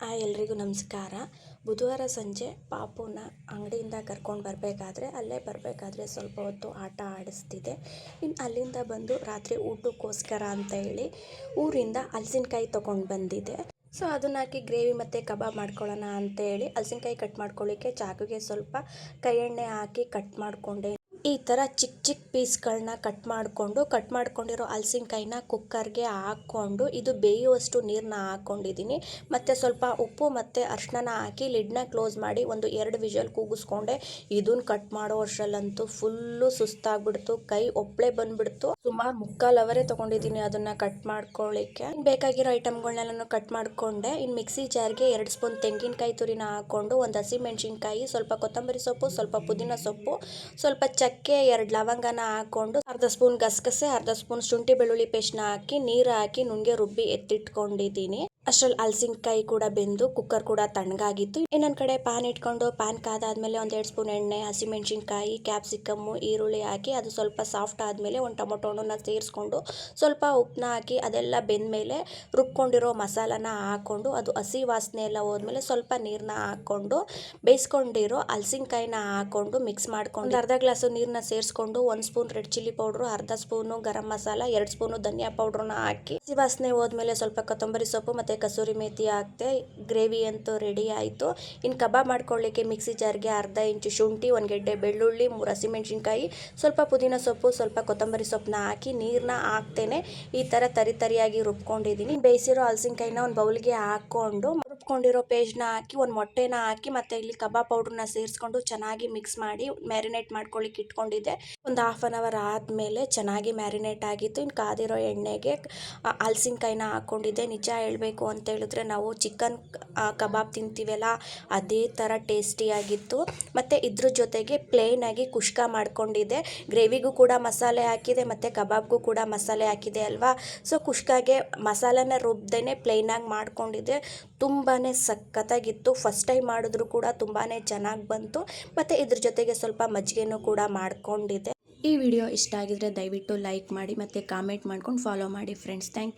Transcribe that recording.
ಎಲ್ರಿಗೂ ನಮಸ್ಕಾರ. ಬುಧವಾರ ಸಂಜೆ ಪಾಪುನ ಅಂಗಡಿಯಿಂದ ಕರ್ಕೊಂಡು ಬರಬೇಕಾದ್ರೆ ಸ್ವಲ್ಪ ಹೊತ್ತು ಆಟ ಆಡಿಸ್ತಿದ್ದೆ. ಇನ್ನು ಅಲ್ಲಿಂದ ಬಂದು ರಾತ್ರಿ ಊಟಕ್ಕೋಸ್ಕರ ಅಂತ ಹೇಳಿ ಊರಿಂದ ಹಲಸಿನಕಾಯಿ ತೊಗೊಂಡು ಬಂದಿದ್ದೆ. ಸೊ ಅದನ್ನ ಹಾಕಿ ಗ್ರೇವಿ ಮತ್ತು ಕಬಾಬ್ ಮಾಡ್ಕೊಳ್ಳೋಣ ಅಂತೇಳಿ ಹಲಸಿನಕಾಯಿ ಕಟ್ ಮಾಡ್ಕೊಳ್ಳಿಕ್ಕೆ ಚಾಕುಗೆ ಸ್ವಲ್ಪ ಕೈ ಎಣ್ಣೆ ಹಾಕಿ ಕಟ್ ಮಾಡಿಕೊಂಡೆ. ಈ ಥರ ಚಿಕ್ಕ ಚಿಕ್ಕ ಪೀಸ್ಗಳನ್ನ ಕಟ್ ಮಾಡ್ಕೊಂಡಿರೋ ಹಲಸಿನಕಾಯಿನ ಕುಕ್ಕರ್ಗೆ ಹಾಕ್ಕೊಂಡು ಇದು ಬೇಯುವಷ್ಟು ನೀರನ್ನ ಹಾಕ್ಕೊಂಡಿದ್ದೀನಿ. ಮತ್ತು ಸ್ವಲ್ಪ ಉಪ್ಪು ಮತ್ತು ಅರಿಶಿನ ಹಾಕಿ ಲಿಡ್ನ ಕ್ಲೋಸ್ ಮಾಡಿ ಒಂದು 2 ವಿಷಲ್ ಕೂಗಿಸ್ಕೊಂಡೆ. ಇದನ್ನು ಕಟ್ ಮಾಡೋ ಅಷ್ಟರಲ್ಲಂತೂ ಫುಲ್ಲು ಸುಸ್ತಾಗ್ಬಿಡ್ತು, ಕೈ ಒಪ್ಪಳೆ ಬಂದುಬಿಡ್ತು. ಸುಮಾರು 3/4 ಅವರೇ ತೊಗೊಂಡಿದ್ದೀನಿ ಅದನ್ನು ಕಟ್ ಮಾಡ್ಕೊಳ್ಳಿಕ್ಕೆ. ಬೇಕಾಗಿರೋ ಐಟಮ್ಗಳನ್ನೆಲ್ಲನೂ ಕಟ್ ಮಾಡಿಕೊಂಡೆ. ಇನ್ನು ಮಿಕ್ಸಿ ಜಾರ್ಗೆ 2 ಸ್ಪೂನ್ ತೆಂಗಿನಕಾಯಿ ತುರಿನ ಹಾಕ್ಕೊಂಡು ಒಂದು ಹಸಿಮೆಣ್ಸಿನ್ಕಾಯಿ, ಸ್ವಲ್ಪ ಕೊತ್ತಂಬರಿ ಸೊಪ್ಪು, ಸ್ವಲ್ಪ ಪುದೀನ ಸೊಪ್ಪು, ಸ್ವಲ್ಪ ಚಕ್ಕೆ, 2 ಲವಂಗನ ಹಾಕ್ಕೊಂಡು ಅರ್ಧ ಸ್ಪೂನ್ ಗಸಗಸೆ, ಅರ್ಧ ಸ್ಪೂನ್ ಶುಂಠಿ ಬೆಳ್ಳುಳ್ಳಿ ಪೇಸ್ಟ್ನ ಹಾಕಿ ನೀರು ಹಾಕಿ ನುಣ್ಣಗೆ ರುಬ್ಬಿ ಎತ್ತಿಟ್ಕೊಂಡಿದ್ದೀನಿ. ಅಷ್ಟರಲ್ಲಿ ಹಲಸಿನಕಾಯಿ ಕೂಡ ಬೆಂದು ಕುಕ್ಕರ್ ಕೂಡ ತಣ್ಣಗಾಗಿತ್ತು. ಇನ್ನೊಂದು ಕಡೆ ಪ್ಯಾನ್ ಇಟ್ಕೊಂಡು ಪ್ಯಾನ್ ಕಾದಾದ್ಮೇಲೆ ಒಂದು 2 ಸ್ಪೂನ್ ಎಣ್ಣೆ, ಹಸಿಮೆಣ್ಸಿನ್ಕಾಯಿ, ಕ್ಯಾಪ್ಸಿಕಮ್ಮು, ಈರುಳ್ಳಿ ಹಾಕಿ ಅದು ಸ್ವಲ್ಪ ಸಾಫ್ಟ್ ಆದಮೇಲೆ ಒಂದು ಟೊಮೊಟೊ ಹಣ್ಣನ್ನ ಸೇರಿಸ್ಕೊಂಡು ಸ್ವಲ್ಪ ಉಪ್ಪನ್ನ ಹಾಕಿ ಅದೆಲ್ಲ ಬೆಂದಮೇಲೆ ರುಬ್ಕೊಂಡಿರೋ ಮಸಾಲಾನ ಹಾಕ್ಕೊಂಡು ಅದು ಹಸಿ ವಾಸನೆ ಎಲ್ಲ ಹೋದ್ಮೇಲೆ ಸ್ವಲ್ಪ ನೀರನ್ನ ಹಾಕ್ಕೊಂಡು ಬೇಯಿಸ್ಕೊಂಡಿರೋ ಹಲಸಿನಕಾಯಿನ ಹಾಕ್ಕೊಂಡು ಮಿಕ್ಸ್ ಮಾಡ್ಕೊಂಡು ಅರ್ಧ ಗ್ಲಾಸು ನೀರನ್ನ ಸೇರಿಸ್ಕೊಂಡು 1 ಸ್ಪೂನ್ ರೆಡ್ ಚಿಲ್ಲಿ ಪೌಡ್ರು, ಅರ್ಧ ಸ್ಪೂನು ಗರಂ ಮಸಾಲ, 2 ಸ್ಪೂನು ಧನಿಯಾ ಪೌಡ್ರನ್ನ ಹಾಕಿ ಹಸಿ ವಾಸನೆ ಹೋದ್ಮೇಲೆ ಸ್ವಲ್ಪ ಕೊತ್ತಂಬರಿ ಸೊಪ್ಪು ಮತ್ತು ಕಸೂರಿ ಮೇಥಿ ಹಾಕ್ತೆ. ಗ್ರೇವಿ ಅಂತೂ ರೆಡಿ ಆಯಿತು. ಇನ್ನು ಕಬಾಬ್ ಮಾಡ್ಕೊಳ್ಳಿಕ್ಕೆ ಮಿಕ್ಸಿ ಜಾರ್ಗೆ ಅರ್ಧ ಇಂಚು ಶುಂಠಿ, 1 ಗೆಡ್ಡೆ ಬೆಳ್ಳುಳ್ಳಿ, 3 ಹಸಿಮೆಣ್ಸಿನ್ಕಾಯಿ, ಸ್ವಲ್ಪ ಪುದೀನ ಸೊಪ್ಪು, ಸ್ವಲ್ಪ ಕೊತ್ತಂಬರಿ ಸೊಪ್ಪನ್ನ ಹಾಕಿ ನೀರನ್ನ ಹಾಕ್ತೇನೆ ಈ ಥರ ತರಿಯಾಗಿ ರುಬ್ಕೊಂಡಿದ್ದೀನಿ. ಬೇಯಿಸಿರೋ ಹಲಸಿನಕಾಯಿನ ಒಂದು ಬೌಲ್ಗೆ ಹಾಕ್ಕೊಂಡು ರುಬ್ಕೊಂಡಿರೋ ಪೇಸ್ಟ್ನ ಹಾಕಿ ಒಂದು ಮೊಟ್ಟೆನ ಹಾಕಿ ಮತ್ತು ಇಲ್ಲಿ ಕಬಾಬ್ ಪೌಡ್ರನ್ನ ಸೇರಿಸ್ಕೊಂಡು ಚೆನ್ನಾಗಿ ಮಿಕ್ಸ್ ಮಾಡಿ ಮ್ಯಾರಿನೇಟ್ ಮಾಡ್ಕೊಳ್ಳಿಕ್ಕೆ ಇಟ್ಕೊಂಡಿದ್ದೆ. ಒಂದು 1/2 ಅವರ್ ಆದಮೇಲೆ ಚೆನ್ನಾಗಿ ಮ್ಯಾರಿನೇಟ್ ಆಗಿತ್ತು. ಇನ್ನು ಕಾದಿರೋ ಎಣ್ಣೆಗೆ ಹಲಸಿನಕಾಯಿನ ಹಾಕ್ಕೊಂಡಿದ್ದೆ. ನಿಜ ಹೇಳಬೇಕು ಅಂತ ಹೇಳಿದ್ರೆ ನಾವು ಚಿಕನ್ ಕಬಾಬ್ ತಿಂತೀವಲ್ಲ ಅದೇ ಥರ ಟೇಸ್ಟಿಯಾಗಿತ್ತು. ಮತ್ತು ಇದ್ರ ಜೊತೆಗೆ ಪ್ಲೇನಾಗಿ ಕುಷ್ಕ ಮಾಡ್ಕೊಂಡಿದ್ದೆ. ಗ್ರೇವಿಗೂ ಕೂಡ ಮಸಾಲೆ ಹಾಕಿದೆ ಮತ್ತು ಕಬಾಬ್ಗೂ ಕೂಡ ಮಸಾಲೆ ಹಾಕಿದೆ ಅಲ್ವಾ. ಸೊ ಕುಷ್ಕಾಗೆ ಮಸಾಲೆನ ರುಬ್ದೇನೆ ಪ್ಲೇನಾಗಿ ಮಾಡ್ಕೊಂಡಿದ್ದೆ. ತುಂಬಾ ಸಖತ್ತಾಗಿತ್ತು. ಫಸ್ಟ್ ಟೈಮ್ ಮಾಡಿದ್ರು ಕೂಡ ತುಂಬಾ ಚೆನ್ನಾಗಿ ಬಂತು. ಮತ್ತು ಇದ್ರ ಜೊತೆಗೆ ಸ್ವಲ್ಪ ಮಜ್ಜಿಗೆನೂ ಕೂಡ ಮಾಡ್ಕೊಂಡಿದ್ದೆ. ಈ ವಿಡಿಯೋ ಇಷ್ಟ ಆಗಿದ್ರೆ ದಯವಿಟ್ಟು ಲೈಕ್ ಮಾಡಿ ಮತ್ತು ಕಾಮೆಂಟ್ ಮಾಡ್ಕೊಂಡು ಫಾಲೋ ಮಾಡಿ ಫ್ರೆಂಡ್ಸ್. Thank you.